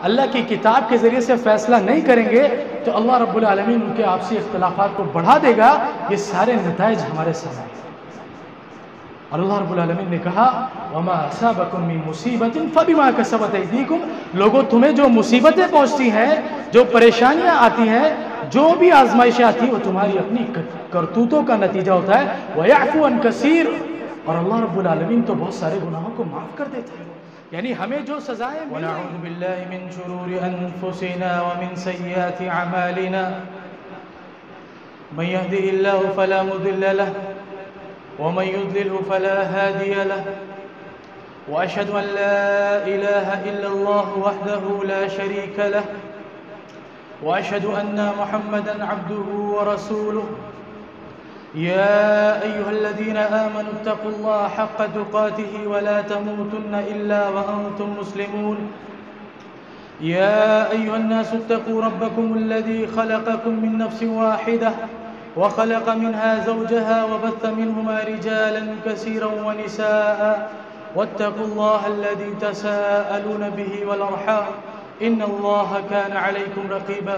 اللہ کی کتاب کے ذریعے سے فیصلہ نہیں کریں گے تو اللہ رب العالمین ان کے آپسی اختلافات کو بڑھا دے گا. یہ سارے نتائج ہمارے سامنے ہیں. اور اللہ رب العالمین نے کہا وَمَا أَصَابَكُم مِّن مُّصِيبَةٍ فَبِمَا كَسَبَتْ أَيْدِيكُمْ. لوگوں تمہیں جو مصیبتیں پہنچتی ہیں، جو پریشانیاں آتی ہیں، جو بھی آزمائشیں آتی ہیں، وہ تمہاری اپنی کرتوتوں کا نتیجہ ہوتا ہے. وَيَعْفُو عَن كَثِيرٍ. اور اللہ رب العالمین تو بہت سارے گناہوں کو معاف کر دیتا ہے. یعنی ہمیں جو سزائیں وَنَعُوذُ بِاللَّهِ مِن شُرُورِ أَنفُسِنَا وَمِن سَيِّئَاتِ أَعْمَالِنَا مَن يَهْدِهِ اللَّهُ فَلَا مُضِلَّ لَهُ ومن يضلله فلا هادي له وأشهد أن لا إله إلا الله وحده لا شريك له وأشهد أن محمدا عبده ورسوله. يا أيها الذين آمنوا اتقوا الله حق تقاته ولا تموتن إلا وأنتم مسلمون. يا أيها الناس اتقوا ربكم الذي خلقكم من نفس واحدة وخلق منها زوجها وبث منهما رجالا كثيرا ونساء واتقوا الله الذي تساءلون به والأرحام إن الله كان عليكم رقيبا.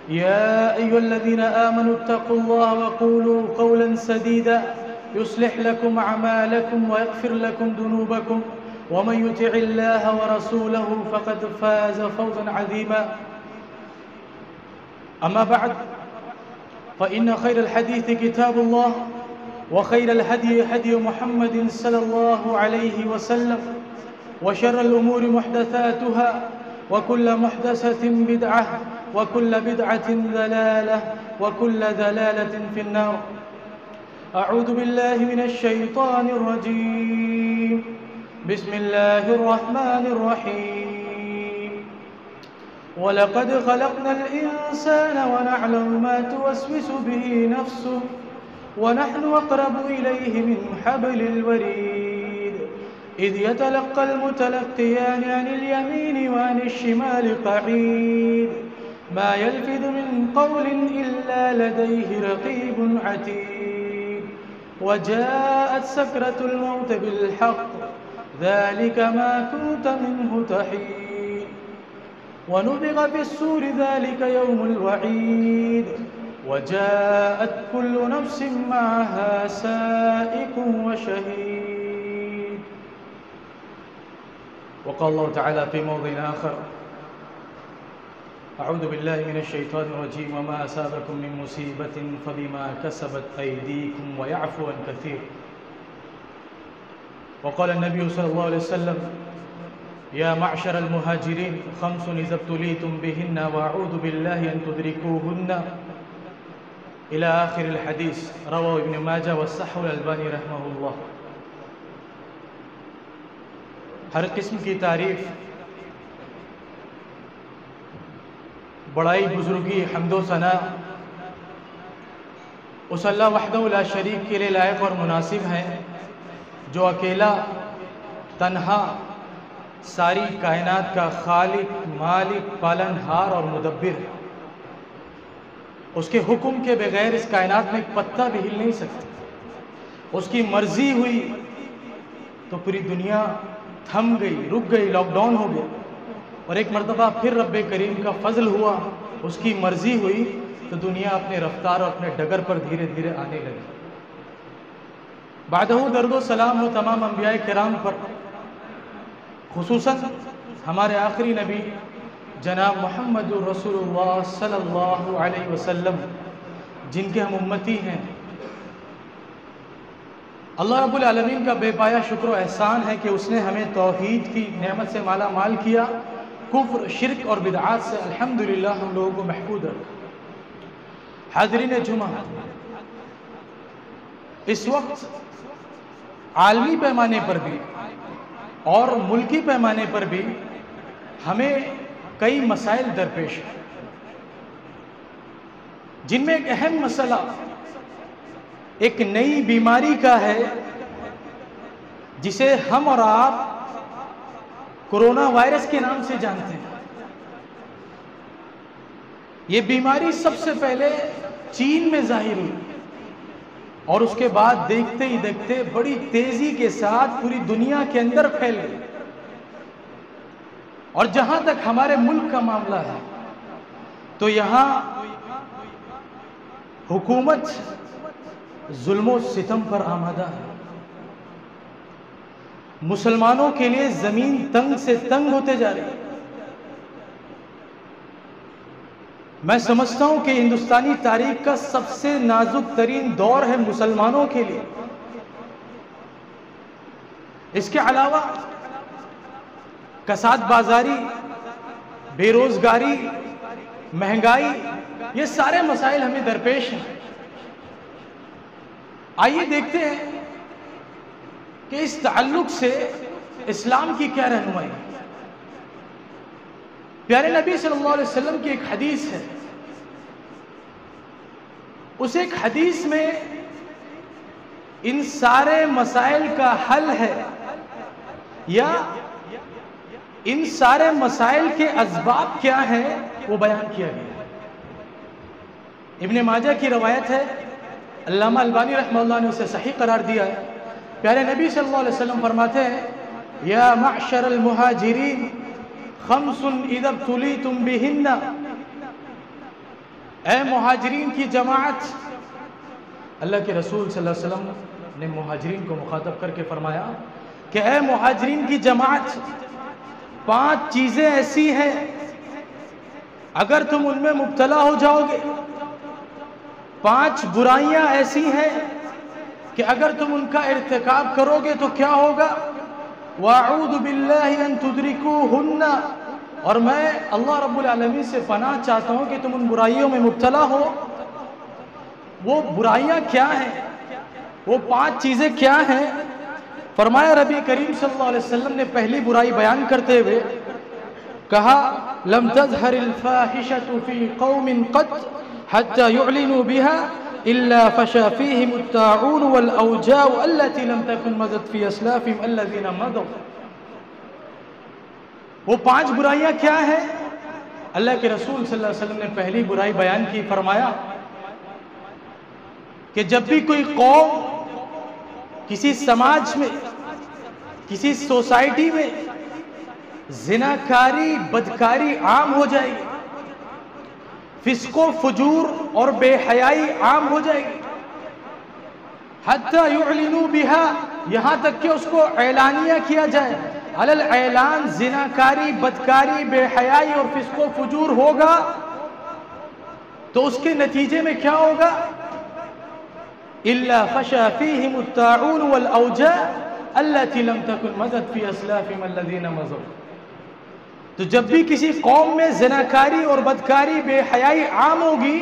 يا أيها الذين آمنوا اتقوا الله وقولوا قولا سديدا يصلح لكم أعمالكم ويغفر لكم ذنوبكم ومن يطع الله ورسوله فقد فاز فوزا عظيما. أما بعد فإن خير الحديث كتاب الله وخير الهدي هدي محمد صلى الله عليه وسلم وشر الأمور محدثاتها وكل محدثة بدعة وكل بدعة ضلالة وكل ضلالة في النار. أعوذ بالله من الشيطان الرجيم. بسم الله الرحمن الرحيم. وَلَقَدْ خَلَقْنَا الْإِنسَانَ وَنَعْلَمُ مَا تُوَسْوِسُ بِهِ نَفْسُهُ وَنَحْنُ أَقْرَبُ إِلَيْهِ مِنْ حَبْلِ الْوَرِيدِ إِذْ يَتَلَقَّى الْمُتَلَقِّيَانِ عَنِ الْيَمِينِ وَعَنِ الشِّمَالِ قَعِيدٌ مَا يَلْفِظُ مِنْ قَوْلٍ إِلَّا لَدَيْهِ رَقِيبٌ عَتِيدٌ وَجَاءَتْ سَكْرَةُ الْمَوْتِ بِالْحَقِّ ذَلِكَ مَا كُنْتَ مِنْهُ تَحِيدُ ونفخ في الصور ذلك يوم الوعيد وجاءت كل نفس معها سائق وشهيد. وقال الله تعالى في موضع آخر أعوذ بالله من الشيطان الرجيم وما أصابكم من مصيبة فبما كسبت أيديكم ويعفو عن كثير. وقال النبي صلى الله عليه وسلم يا معشر المهاجرين خمس إذا ابتليتم بهن وأعوذ بالله أن تدركوهن إلى آخر الحديث. رواه ابن ماجہ والصحح الألبانی رحمہ اللہ. ہر قسم کی تعریف، بڑائی، بزرگی، حمد و ثنا اس اللہ وحدہ لا شریک کے لیے لائق اور مناسب ہیں جو اکیلا تنہا ساری کائنات کا خالق، مالک، پالن ہار اور مدبر ہے. اس کے حکم کے بغیر اس کائنات میں ایک پتا بھی ہل نہیں سکتا. اس کی مرضی ہوئی تو پوری دنیا تھم گئی، رک گئی، لاک ڈاؤن ہو گیا. اور ایک مرتبہ پھر رب کریم کا فضل ہوا، اس کی مرضی ہوئی تو دنیا اپنے رفتار اور اپنے ڈگر پر دھیرے دھیرے آنے لگی. بعدہ درد و سلام ہو تمام انبیاء کرام پر، خصوصاً ہمارے آخری نبی جناب محمد رسول اللہ صلی اللہ علیہ وسلم جن کے ہم امتی ہیں. اللہ رب العالمین کا بے پایا شکر و احسان ہے کہ اس نے ہمیں توحید کی نعمت سے مالا مال کیا، کفر، شرک اور بدعات سے الحمدللہ ہم لوگوں کو محفوظ رکھا. حاضرین جمعہ، اس وقت عالمی پیمانے پر بھی اور ملکی پیمانے پر بھی ہمیں کئی مسائل درپیش ہیں، جن میں ایک اہم مسئلہ ایک نئی بیماری کا ہے جسے ہم اور آپ کورونا وائرس کے نام سے جانتے ہیں. یہ بیماری سب سے پہلے چین میں ظاہر ہوئی اور اس کے بعد دیکھتے ہی دیکھتے بڑی تیزی کے ساتھ پوری دنیا کے اندر پھیل گئی. اور جہاں تک ہمارے ملک کا معاملہ ہے تو یہاں حکومت ظلم و ستم پر آمادہ ہے. مسلمانوں کے لیے زمین تنگ سے تنگ ہوتے جا رہی ہے. میں سمجھتا ہوں کہ ہندوستانی تاریخ کا سب سے نازک ترین دور ہے مسلمانوں کے لیے. اس کے علاوہ کساد بازاری، بے روزگاری، مہنگائی، یہ سارے مسائل ہمیں درپیش ہیں. آئیے دیکھتے ہیں کہ اس تعلق سے اسلام کی کیا رہنمائی ہے. پیارے نبی صلی اللہ علیہ وسلم کی ایک حدیث ہے. اس ایک حدیث میں ان سارے مسائل کا حل ہے یا ان سارے مسائل کے اسباب کیا ہیں وہ بیان کیا گیا ہے. ابن ماجہ کی روایت ہے، علامہ البانی رحمہ اللہ نے اسے صحیح قرار دیا ہے. پیارے نبی صلی اللہ علیہ وسلم فرماتے ہیں، یا معشر المہاجرین خمس اذا ابتلیتم بہن. اے مہاجرین کی جماعت. اللہ کے رسول صلی اللہ علیہ وسلم نے مہاجرین کو مخاطب کر کے فرمایا کہ اے مہاجرین کی جماعت، 5 چیزیں ایسی ہیں اگر تم ان میں مبتلا ہو جاؤ گے، 5 برائیاں ایسی ہیں کہ اگر تم ان کا ارتکاب کرو گے تو کیا ہوگا؟ وَأَعُوذُ بِاللَّهِ أَن تُدْرِكُوهُنَّ. اور میں اللہ رب العالمین سے پناہ چاہتا ہوں کہ تم ان برائیوں میں مبتلا ہو. وہ برائیاں کیا ہیں؟ وہ 5 چیزیں کیا ہیں؟ فرمایا نبی کریم صلی اللہ علیہ وسلم نے پہلی برائی بیان کرتے ہوئے کہا، لم تظہر الفاحشۃ فی قوم قط حتی یعلنوا بها الا فشا فیہم الطاعون والاوجاع التي لم تکن مضت فی اسلافهم الذین مضوا. وہ 5 برائیاں کیا ہیں؟ اللہ کے رسول صلی اللہ علیہ وسلم نے پہلی برائی بیان کی. فرمایا کہ جب بھی کوئی قوم کسی سماج میں، کسی سوسائٹی میں زناکاری، بدکاری عام ہو جائے گی، فسق و فجور اور بے حیائی عام ہو جائے گی، حتی یعلنوا بها، یہاں تک کہ اس کو اعلانیہ کیا جائے، علی الاعلان زناکاری، بدکاری، بے حیائی اور فسق و فجور ہوگا، تو اس کے نتیجے میں کیا ہوگا؟ الا فشا فیہم الطاعون والاوجاع التي لم تكن مضت في اسلافهم الذين مضوا. تو جب بھی کسی قوم میں زناکاری اور بدکاری، بے حیائی عام ہوگی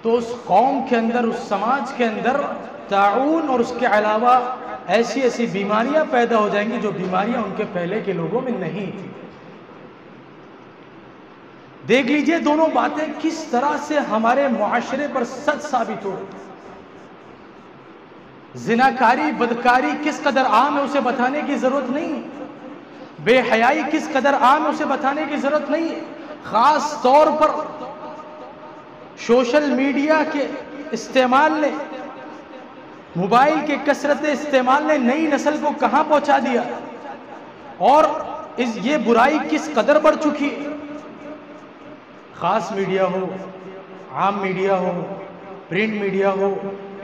تو اس قوم کے اندر، اس سماج کے اندر طاعون اور اس کے علاوہ ایسی ایسی بیماریاں پیدا ہو جائیں گی جو بیماریاں ان کے پہلے کے لوگوں میں نہیں تھیں. دیکھ لیجئے دونوں باتیں کس طرح سے ہمارے معاشرے پر سچ ثابت ہو رہی. زناکاری، بدکاری کس قدر عام ہے اسے بتانے کی ضرورت نہیں، بے حیائی کس قدر عام ہے اسے بتانے کی ضرورت نہیں. خاص طور پر سوشل میڈیا کے استعمال نے، موبائل کے کثرت استعمال نے نئی نسل کو کہاں پہنچا دیا، اور یہ برائی کس قدر بڑھ چکی. خاص میڈیا ہو، عام میڈیا ہو، پرنٹ میڈیا ہو،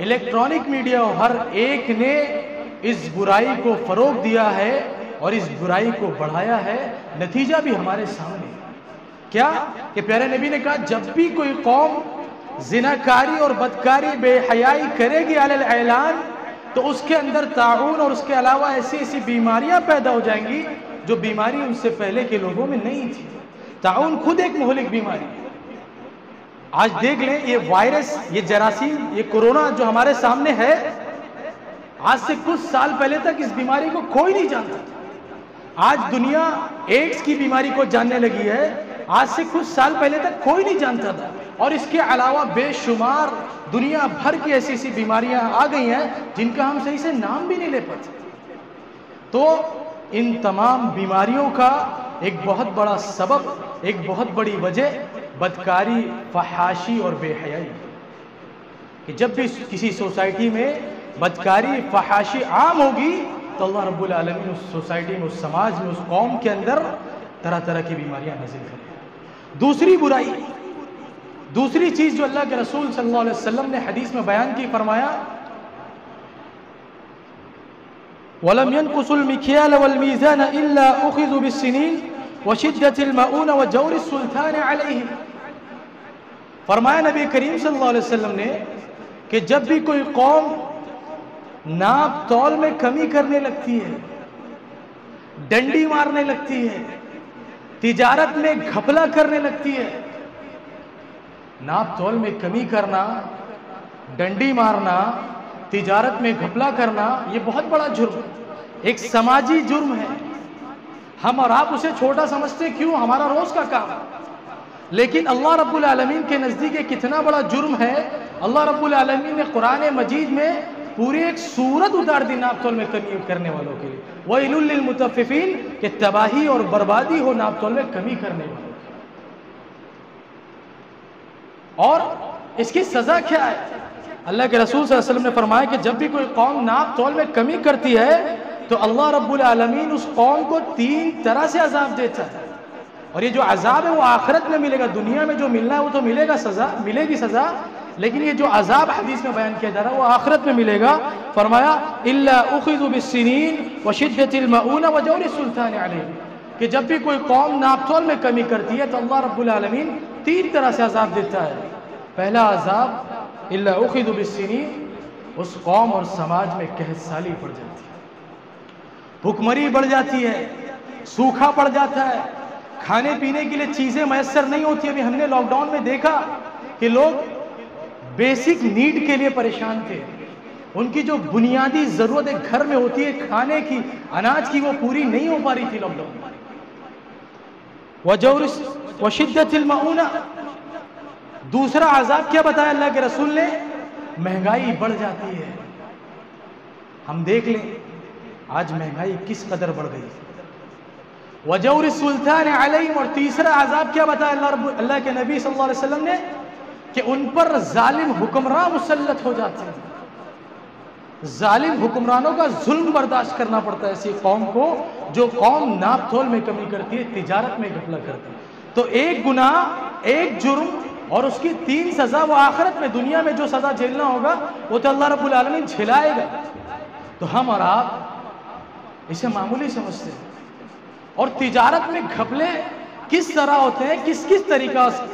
الیکٹرانک میڈیا ہو، ہر ایک نے اس برائی کو فروغ دیا ہے اور اس برائی کو بڑھایا ہے. نتیجہ بھی ہمارے سامنے کیا کہ پیارے نبی نے کہا جب بھی کوئی قوم زناکاری اور بدکاری، بے حیائی کرے گی علی الاعلان، تو اس کے اندر طاعون اور اس کے علاوہ ایسی ایسی بیماریاں پیدا ہو جائیں گی جو بیماری ان سے پہلے کے لوگوں میں نہیں تھی. طاعون خود ایک مہلک بیماری ہے. آج دیکھ لیں یہ وائرس، یہ جراثیم، یہ کورونا جو ہمارے سامنے ہے، آج سے کچھ سال پہلے تک اس بیماری کو کوئی نہیں جانتا تھا. آج دنیا ایڈز کی بیماری کو جاننے لگی ہے، آج سے کچھ سال پہلے تک کوئی نہیں جانتا تھا. اور اس کے علاوہ بے شمار دنیا بھر کی ایسی ایسی بیماریاں آ گئی ہیں جن کا ہم صحیح سے نام بھی نہیں لے پاتے. تو ان تمام بیماریوں کا ایک بہت بڑا سبب، ایک بہت بڑی وجہ بدکاری، فحاشی اور بے حیائی. کہ جب بھی کسی سوسائٹی میں بدکاری، فحاشی عام ہوگی تو اللہ رب العالمین اس سوسائٹی میں، اس سماج میں، اس قوم کے اندر طرح طرح کی بیماریاں نازل کرے. دوسری برائی، دوسری چیز جو اللہ کے رسول صلی اللہ علیہ وسلم نے حدیث میں بیان کی، فرمایا وَلَمْ يَنْقُصُوا الْمِكْيَالَ وَالْمِيزَانَ إِلَّا أُخِذُوا بِالسِّنِينِ وَشِدَّةِ الْمَؤُونَ وَجَوْرِ السُّلْطَانِ عَلَيْهِ. فرمایا نبی کریم صلی اللہ علیہ وسلم نے کہ جب بھی کوئی قوم ناپ تول میں کمی کرنے لگتی ہے، ڈنڈی مارنے لگتی ہے، تجارت میں گھپلا کرنے لگتی ہے. ناپ تول میں کمی کرنا، ڈنڈی مارنا، تجارت میں گھپلا کرنا، یہ بہت بڑا جرم، ایک سماجی جرم ہے. ہم اور آپ اسے چھوٹا سمجھتے کیوں؟ ہمارا روز کا کام. لیکن اللہ رب العالمین کے نزدیک یہ کتنا بڑا جرم ہے. اللہ رب العالمین نے قرآن مجید میں پوری ایک سورت اتار دی ناپ تول میں کمی کرنے والوں کے لیے. وَيْلٌ لِّلْمُطَفِّفِينَ کہ تباہی اور بربادی ہو ناپ تول میں کمی کرنے والوں. اور اس کی سزا کیا ہے؟ اللہ کے رسول صلی اللہ علیہ وسلم نے فرمایا کہ جب بھی کوئی قوم ناپ تول میں کمی کرتی ہے تو اللہ رب العالمین اس قوم کو 3 طرح سے عذاب دیتا ہے. اور یہ جو عذاب ہے وہ آخرت میں ملے گا. دنیا میں جو ملنا ہے وہ تو ملے گا، سزا ملے گی سزا، لیکن یہ جو عذاب حدیث میں بیان کیا جا رہا ہے وہ آخرت میں ملے گا. فرمایا الا اخذوا بالسنین وشدۃ المؤون وجور السلطان علیہ کہ جب بھی کوئی قوم ناپ تول میں کمی کرتی ہے تو اللہ رب العالمین 3 طرح سے عذاب دیتا ہے. پہلا عذاب الا اخذوا بالسنین، اس قوم اور سماج میں قحط سالی پڑ جاتی ہے، بھوکمری بڑھ جاتی ہے، سوکھا پڑ جاتا ہے، کھانے پینے کے لیے چیزیں میسر نہیں ہوتی. ابھی ہم نے لاک ڈاؤن میں دیکھا کہ لوگ بیسک نیڈ کے لیے پریشان تھے. ان کی جو بنیادی ضرورت ایک گھر میں ہوتی ہے کھانے کی، اناج کی، وہ پوری نہیں ہو پا رہی تھی لاک ڈاؤن میں. وشدت المؤونہ، دوسرا عذاب کیا بتایا اللہ کے رسول نے؟ مہنگائی بڑھ جاتی ہے. ہم دیکھ لیں آج مہنگائی کس قدر بڑھ گئی. وجور السلطان علیہم، اور تیسرا عذاب کیا بتایا اللہ کے نبی صلی اللہ علیہ وسلم نے کہ ان پر ظالم حکمراں مسلط ہو جاتے ہیں. ظالم حکمرانوں کا ظلم برداشت کرنا پڑتا ہے ایسی قوم کو جو قوم ناپ تول میں کمی کرتی ہے، تجارت میں گھپلا کرتی ہے. تو ایک گناہ، ایک جرم اور اس کی 3 سزا، وہ آخرت میں. دنیا میں جو سزا جھیلنا ہوگا وہ تو اللہ رب العالمین جھلائے گا. تو ہم اور آپ اسے معمولی سمجھتے ہیں. اور تجارت میں گھپلے کس طرح ہوتے ہیں، کس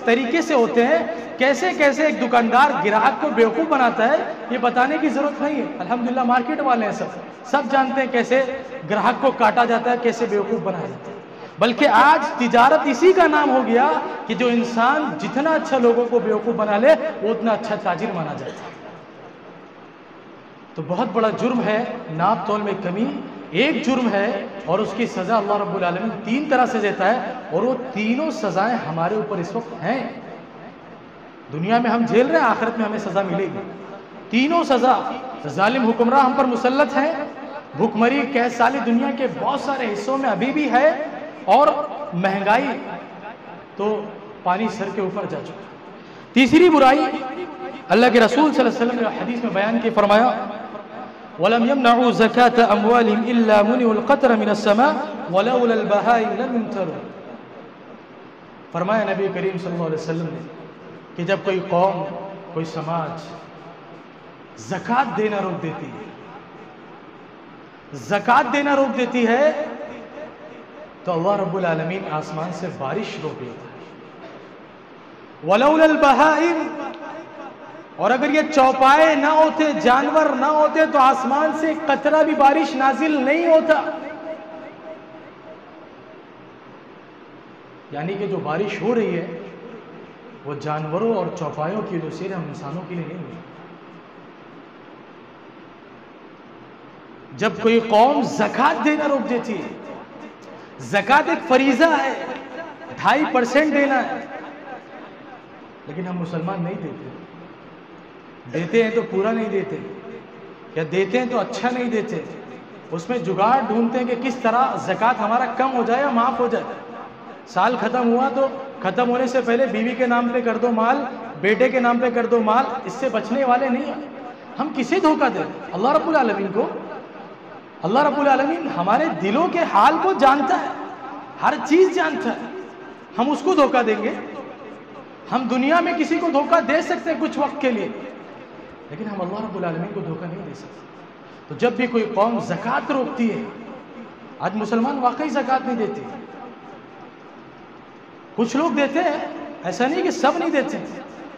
طریقے سے ہوتے ہیں، کیسے کیسے ایک دکاندار گراہک کو بیوقوف بناتا ہے، یہ بتانے کی ضرورت نہیں ہے. الحمدللہ مارکیٹ والے ہیں، سب جانتے ہیں کیسے گراہک کو کاٹا جاتا ہے، کیسے بیوقوف بنایا جاتا ہے. بلکہ آج تجارت اسی کا نام ہو گیا کہ جو انسان جتنا اچھا لوگوں کو بیوقوف بنا لے وہ اتنا اچھا تاجر مانا جاتا ہے. تو بہت بڑا جرم ہے ناپ تول میں کمی، ایک جرم ہے اور اس کی سزا اللہ رب العالمین 3 طرح سے دیتا ہے. اور وہ تینوں سزائیں ہمارے اوپر اس وقت ہیں. دنیا میں ہم جھیل رہے ہیں، آخرت میں ہمیں سزا ملے گی. تینوں سزا. ظالم حکمراں ہم پر مسلط ہیں، بھوکمری قحط سالی دنیا کے بہت سارے حصوں میں ابھی بھی ہے، اور مہنگائی تو پانی سر کے اوپر جا چکا. تیسری برائی اللہ کے رسول صلی اللہ علیہ وسلم نے حدیث میں بیان کی، فرمایا وَلَمْ يَمْنَعُوا زَكَاةَ أَمْوَالِهِمْ إِلَّا مُنِعُوا الْقَطْرَ مِنَ السَّمَاءِ وَلَوْلَا الْبَهَائِمُ لَمْ يُمْطَرُوا. فرمایا نبی کریم صلی اللہ علیہ وسلم نے کہ جب کوئی قوم، کوئی سماج زکوٰۃ دینا روک دیتی ہے، زکوٰۃ دینا روک دیتی ہے تو اللہ رب العالمین آسمان سے بارش روک لیتا ہے. وَلَوْلَا الْبَهَائِمُ، اور اگر یہ چوپائے نہ ہوتے، جانور نہ ہوتے تو آسمان سے ایک قطرہ بھی بارش نازل نہیں ہوتا. یعنی کہ جو بارش ہو رہی ہے وہ جانوروں اور چوپایوں کی وجہ سے، ہم انسانوں کے لیے نہیں ہوئی. جب کوئی قوم زکوٰۃ دینا روک دیتی ہے، زکوٰۃ ایک فریضہ ہے، 2.5% دینا ہے، لیکن ہم مسلمان نہیں دیتے. دیتے ہیں تو پورا نہیں دیتے، یا دیتے ہیں تو اچھا نہیں دیتے. اس میں جگاڑ ڈھونڈتے ہیں کہ کس طرح زکوٰۃ ہمارا کم ہو جائے یا معاف ہو جائے. سال ختم ہوا تو ختم ہونے سے پہلے بیوی کے نام پہ کر دو مال، بیٹے کے نام پہ کر دو مال. اس سے بچنے والے نہیں ہیں. ہم کسے دھوکہ دیں؟ اللہ رب العالمین کو. اللہ رب العالمین ہمارے دلوں کے حال کو جانتا ہے. ہر چیز جانتا ہے. ہم اس کو دھوکہ دیں گے؟ ہم دنیا میں کسی کو دھوکہ دے سکتے ہیں کچھ وقت کے لیے، لیکن ہم اللہ رب العالمین کو دھوکہ نہیں دے سکتے. تو جب بھی کوئی قوم زکوٰۃ روکتی ہے، آج مسلمان واقعی زکوٰۃ نہیں دیتے، کچھ لوگ دیتے ہیں، ایسا نہیں کہ سب نہیں دیتے،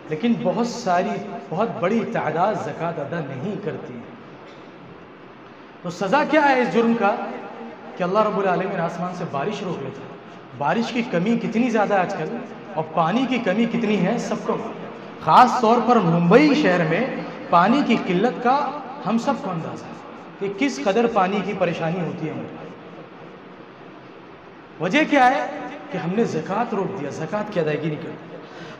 لیکن بہت بڑی تعداد زکوٰۃ ادا نہیں کرتی. تو سزا کیا ہے اس جرم کا؟ کہ اللہ رب العالمین آسمان سے بارش روک لیتا ہے. بارش کی کمی کتنی زیادہ آج کل، اور پانی کی کمی کتنی ہے سب کو، خاص طور پر ممبئی شہر میں پانی کی قلت کا ہم سب کو اندازہ ہے کہ کس قدر پانی کی پریشانی ہوتی ہے. وجہ کیا ہے؟ کہ ہم نے زکوٰۃ روک دیا، زکوٰۃ کی ادائیگی نہیں کرتے.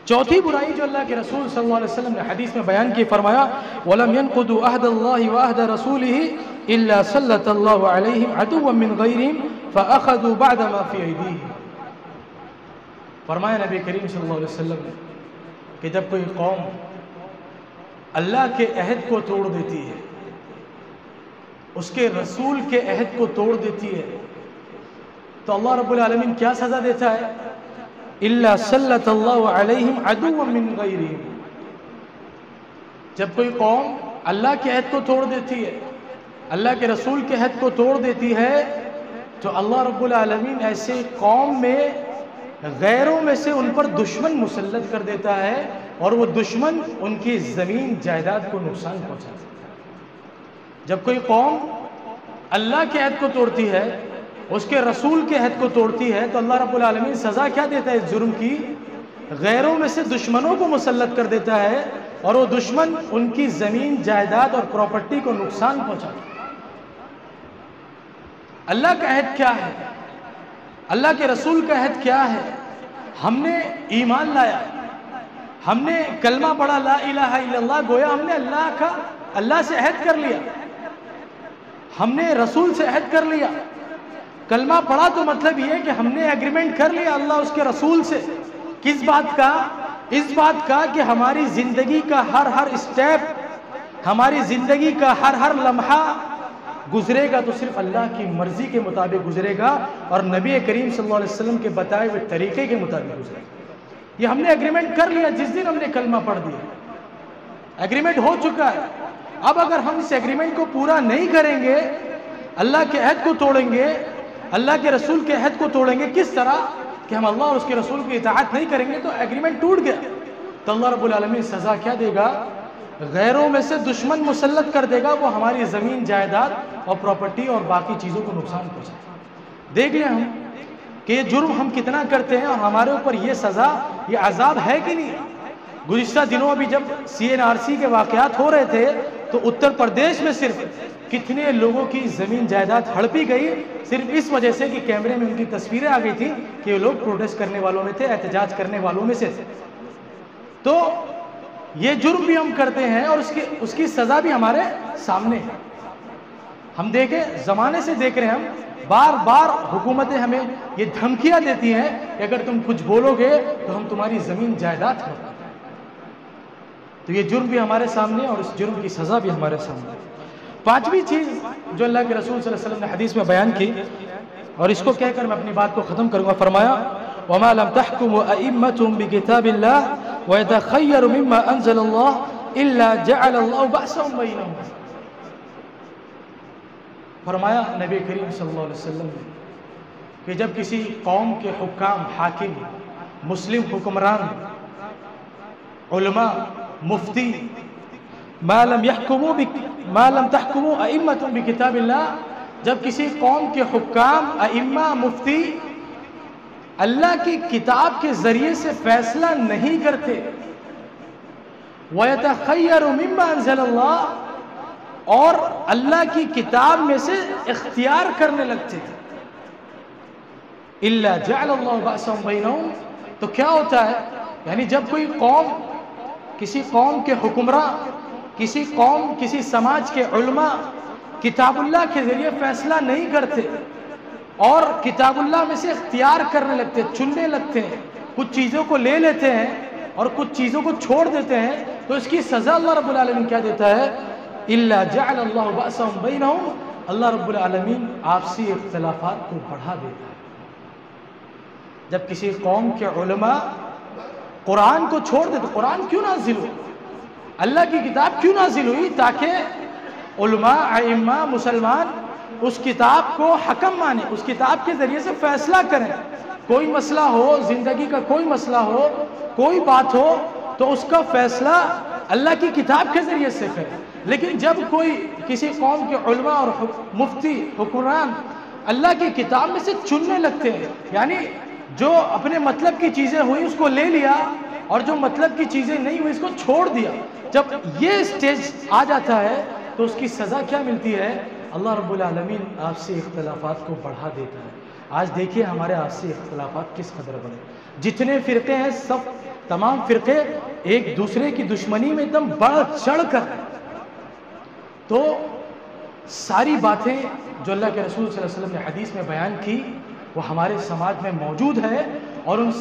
چوتھی برائی جو اللہ کے رسول صلی اللہ علیہ وسلم نے حدیث میں بیان کی، فرمایا وَلَمْ يَنْقُضُوا عَهْدَ اللَّهِ وَعَهْدَ رَسُولِهِ إِلَّا سَلَّطَ اللَّهُ عَلَيْهِمْ عَدُوًّا مِّنْ غَيْرِهِمْ فَأَخَذُوا بَعْدَ مَا فِي أَيْدِيهِمْ. فرمایا نبی کریم صلی اللہ علیہ وسلم نے کہ جب کوئی قوم اللہ کے عہد کو توڑ دیتی ہے، اس کے رسول کے عہد کو توڑ دیتی ہے، تو اللہ رب العالمین کیا سزا دیتا ہے؟ إِلَّا سَلَّطَ اللَّهُ عَلَيْهِمْ عَدُوًّا مِّنْ غَيْرِهِمْ. جب کوئی قوم اللہ کے عہد کو توڑ دیتی ہے، اللہ کے رسول کے عہد کو توڑ دیتی ہے، تو اللہ رب العالمین ایسے قوم میں غیروں میں سے ان پر دشمن مسلط کر دیتا ہے، اور وہ دشمن ان کی زمین جائیداد کو نقصان پہنچاتا ہے. جب کوئی قوم اللہ کے عہد کو توڑتی ہے، اس کے رسول کے عہد کو توڑتی ہے، تو اللہ رب العالمین سزا کیا دیتا ہے اس جرم کی؟ غیروں میں سے دشمنوں کو مسلط کر دیتا ہے، اور وہ دشمن ان کی زمین جائیداد اور پراپرٹی کو نقصان پہنچاتا ہے. اللہ کا عہد کیا ہے؟ اللہ کے رسول کا عہد کیا ہے؟ ہم نے ایمان لایا، ہم نے کلمہ پڑھا لا الہ الا اللہ، گویا ہم نے اللہ سے عہد کر لیا، ہم نے رسول سے عہد کر لیا. کلمہ پڑھا تو مطلب یہ ہے کہ ہم نے ایگریمنٹ کر لیا اللہ اس کے رسول سے. کس بات کا؟ اس بات کا کہ ہماری زندگی کا ہر اسٹیپ، ہماری زندگی کا ہر لمحہ گزرے گا تو صرف اللہ کی مرضی کے مطابق گزرے گا، اور نبی کریم صلی اللہ علیہ وسلم کے بتائے ہوئے طریقے کے مطابق گزرے گا. یہ ہم نے ایگریمنٹ کر لیا جس دن ہم نے کلمہ پڑھ دیا، ایگریمنٹ ہو چکا ہے. اب اگر ہم اس ایگریمنٹ کو پورا نہیں کریں گے، اللہ کے عہد کو توڑیں گے، اللہ کے رسول کے عہد کو توڑیں گے، کس طرح کہ ہم اللہ اور اس کے رسول کی اطاعت نہیں کریں گے، تو ایگریمنٹ ٹوٹ گیا. تو اللہ رب العالمین سزا کیا دے گا؟ غیروں میں سے دشمن مسلط کر دے گا، وہ ہماری زمین جائیداد اور پراپرٹی اور باقی چیزوں کو نقصان پہنچائے. دیکھ لیں ہم کہ یہ جرم ہم کتنا کرتے ہیں، اور ہمارے اوپر یہ سزا، یہ عذاب ہے کہ نہیں. گزشتہ دنوں ابھی جب CNRC کے واقعات ہو رہے تھے، تو اتر پردیش میں صرف کتنے لوگوں کی زمین جائیداد ہڑپی گئی، صرف اس وجہ سے کہ کیمرے میں ان کی تصویریں آ گئی تھی کہ یہ لوگ پروٹیسٹ کرنے والوں میں تھے، احتجاج کرنے والوں میں سے تھے. تو یہ جرم بھی ہم کرتے ہیں، اور اس کی سزا بھی ہمارے سامنے ہے. ہم دیکھیں، زمانے سے دیکھ رہے ہیں، ہم بار بار حکومتیں ہمیں یہ دھمکیاں دیتی ہیں کہ اگر تم کچھ بولو گے تو ہم تمہاری زمین جائیداد ہڑپ دیں گے. تو یہ جرم بھی ہمارے سامنے، اور اس جرم کی سزا بھی ہمارے سامنے. پانچویں چیز جو اللہ کے رسول صلی اللہ علیہ وسلم نے حدیث میں بیان کی، اور اس کو کہہ کر میں اپنی بات کو ختم کروں گا، فرمایا وَمَا لَمْ تَحْكُمُ أَئِمَّتُهُمْ بِكِتَابِ اللَّهِ وَيَتَخَيَّرُ مِمَّا أَنزَلَ اللَّهُ إِلَّا جَعَلَ اللَّهُ بَأْسَهُمْ بَيْنَهُمْ. فرمایا نبی کریم صلی اللہ علیہ وسلم نے کہ جب کسی قوم کے حکام، حاکم، مسلم حکمران، علماء، مفتی ما لم تحکموا ائمتهم بکتاب اللہ، جب کسی قوم کے حکام، ائمہ، مفتی اللہ کی کتاب کے ذریعے سے فیصلہ نہیں کرتے، وَيَتَخَيَّرُ مِمَّا أَنزَلَ اللَّهُ، اور اللہ کی کتاب میں سے اختیار کرنے لگتے تھے، إِلَّا جَعَلَ اللَّهُ بَأْسَهُمْ بَيْنَهُمْ. تو کیا ہوتا ہے؟ یعنی جب کوئی قوم، کسی قوم کے حکمراں، کسی قوم، کسی سماج کے علماء کتاب اللہ کے ذریعے فیصلہ نہیں کرتے، اور کتاب اللہ میں سے اختیار کرنے لگتے، چننے لگتے ہیں، کچھ چیزوں کو لے لیتے ہیں اور کچھ چیزوں کو چھوڑ دیتے ہیں، تو اس کی سزا اللہ رب العالمین کیا دیتا ہے؟ إِلَّا جَعَلَ اللَّهُ بَأْسَهُمْ بَيْنَهُمْ. اللہ رب العالمین آپسی اختلافات کو بڑھا دیتا ہے. جب کسی قوم کے علماء قرآن کو چھوڑ دے تو قرآن کیوں نازل ہوئی؟ اللہ کی کتاب کیوں نازل ہوئی؟ تاکہ علماء ائمہ مسلمان اس کتاب کو حکم مانے، اس کتاب کے ذریعے سے فیصلہ کریں۔ کوئی مسئلہ ہو، زندگی کا کوئی مسئلہ ہو، کوئی بات ہو تو اس کا فیصلہ اللہ کی کتاب کے ذریعے سے کریں۔ لیکن جب کوئی کسی قوم کے علماء اور مفتی حکمران اللہ کی کتاب میں سے چننے لگتے ہیں، یعنی جو اپنے مطلب کی چیزیں ہوئی اس کو لے لیا اور جو مطلب کی چیزیں نہیں ہوئی اس کو چھوڑ دیا، جب یہ سٹیج آ جاتا ہے تو اس کی سزا کیا ملتی ہے؟ اللہ رب العالمین آپسی اختلافات کو بڑھا دیتا ہے۔ آج دیکھیے ہمارے آپسی اختلافات کس قدر بڑھے، جتنے فرقے ہیں سب تمام فرقے ایک دوسرے کی دشمنی میں ایک دم بڑھ چڑھ کر، تو ساری باتیں جو اللہ کے رسول صلی اللہ علیہ وسلم نے حدیث میں بیان کی وہ ہمارے سماج میں موجود ہے، اور وہ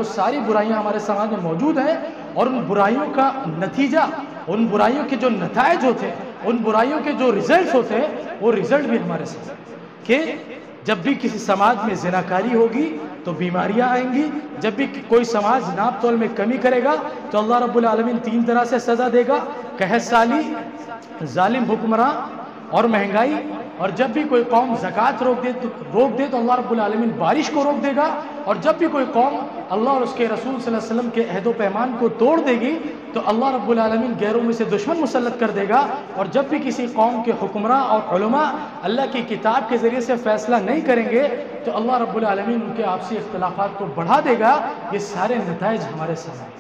ساری برائیاں ہمارے سماج میں موجود ہیں، اور ان برائیوں کا نتیجہ، ان برائیوں کے جو نتائج ہوتے ہیں، ان برائیوں کے جو ریزلٹس ہوتے ہیں، وہ ریزلٹ بھی ہمارے ساتھ کہ جب بھی کسی سماج میں زناکاری ہوگی تو بیماریاں آئیں گی، جب بھی کوئی سماج ناپ تول میں کمی کرے گا تو اللہ رب العالمین 3 طرح سے سزا دے گا، قحط سالی، ظالم حکمراں اور مہنگائی، اور جب بھی کوئی قوم زکوٰۃ روک دے تو اللہ رب العالمین بارش کو روک دے گا، اور جب بھی کوئی قوم اللہ اور اس کے رسول صلی اللہ علیہ وسلم کے عہد و پیمان کو توڑ دے گی تو اللہ رب العالمین غیروں میں سے دشمن مسلط کر دے گا، اور جب بھی کسی قوم کے حکمراں اور علماء اللہ کی کتاب کے ذریعے سے فیصلہ نہیں کریں گے تو اللہ رب العالمین ان کے آپسی اختلافات کو بڑھا دے گا۔ یہ سارے نتائج ہمارے سامنے ہیں،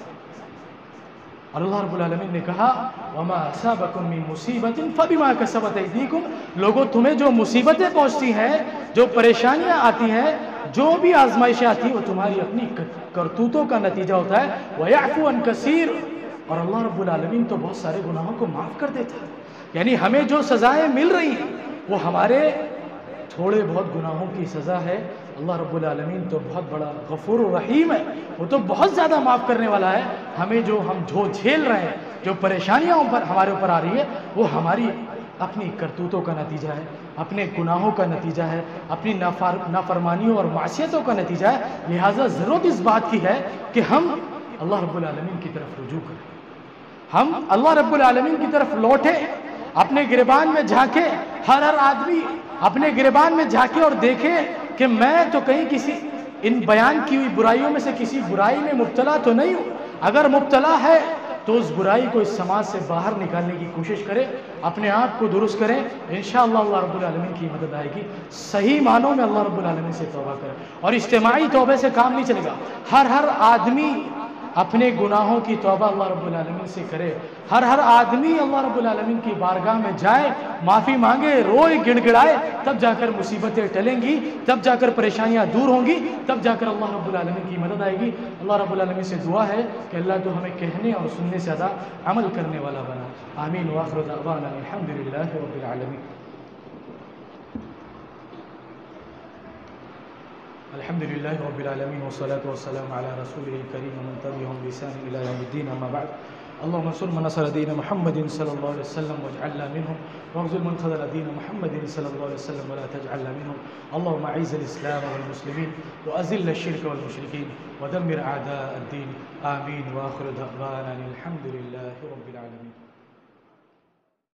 اور اللہ رب العالمین نے کہا وَمَا أَصَابَكُم مِّن مُّصِيبَةٍ فَبِمَا كَسَبَتْ أَيْدِيكُمْ، لوگوں تمہیں جو مصیبتیں پہنچتی ہیں، جو پریشانیاں آتی ہیں، جو بھی آزمائشیں آتی ہیں وہ تمہاری اپنی کرتوتوں کا نتیجہ ہوتا ہے۔ وَيَعْفُو عَن كَثِيرٍ، اور اللہ رب العالمین تو بہت سارے گناہوں کو معاف کر دیتا ہے، یعنی ہمیں جو سزائیں مل رہی ہیں وہ ہمارے تھوڑے بہت گناہوں کی سزا ہے۔ اللہ رب العالمین تو بہت بڑا غفور و رحیم ہے، وہ تو بہت زیادہ معاف کرنے والا ہے۔ ہمیں ہم جھیل رہے ہیں، جو پریشانیاں ہمارے اوپر آ رہی ہے وہ ہماری اپنی کرتوتوں کا نتیجہ ہے، اپنے گناہوں کا نتیجہ ہے، اپنی نافرمانیوں اور معصیتوں کا نتیجہ ہے۔ لہٰذا ضرورت اس بات کی ہے کہ ہم اللہ رب العالمین کی طرف رجوع کریں، ہم اللہ رب العالمین کی طرف لوٹیں، اپنے گریبان میں جھانکے، ہر آدمی اپنے گریبان میں جھانکے اور دیکھے کہ میں تو کہیں کسی ان بیان کی ہوئی برائیوں میں سے کسی برائی میں مبتلا تو نہیں ہوں، اگر مبتلا ہے تو اس برائی کو اس سماج سے باہر نکالنے کی کوشش کرے، اپنے آپ کو درست کریں، انشاءاللہ اللہ رب العالمین کی مدد آئے گی۔ صحیح معنوں میں اللہ رب العالمین سے توبہ کرے، اور اجتماعی توبے سے کام نہیں چلے گا، ہر آدمی اپنے گناہوں کی توبہ اللہ رب العالمین سے کرے، ہر آدمی اللہ رب العالمین کی بارگاہ میں جائے، معافی مانگے، روئے، گڑ گڑائے، تب جا کر مصیبتیں ٹلیں گی، تب جا کر پریشانیاں دور ہوں گی، تب جا کر اللہ رب العالمین کی مدد آئے گی۔ اللہ رب العالمین سے دعا ہے کہ اللہ تو ہمیں کہنے اور سننے سے زیادہ عمل کرنے والا بنا۔ آمین وآخر دعوانا الحمدللہ رب العالمین۔ الحمد لله رب العالمين والصلاة والسلام على رسوله الكريم ومن تبعهم بإحسان إلى يوم الدين، أما بعد. اللهم انصر من نصر دين محمد صلى الله عليه وسلم واجعلنا منهم، واخذل من خذل دين محمد صلى الله عليه وسلم ولا تجعلنا منهم. اللهم أعز الإسلام والمسلمين وأذل الشرك والمشركين ودمر أعداء الدين. آمين وآخر دعوانا الحمد لله رب العالمين.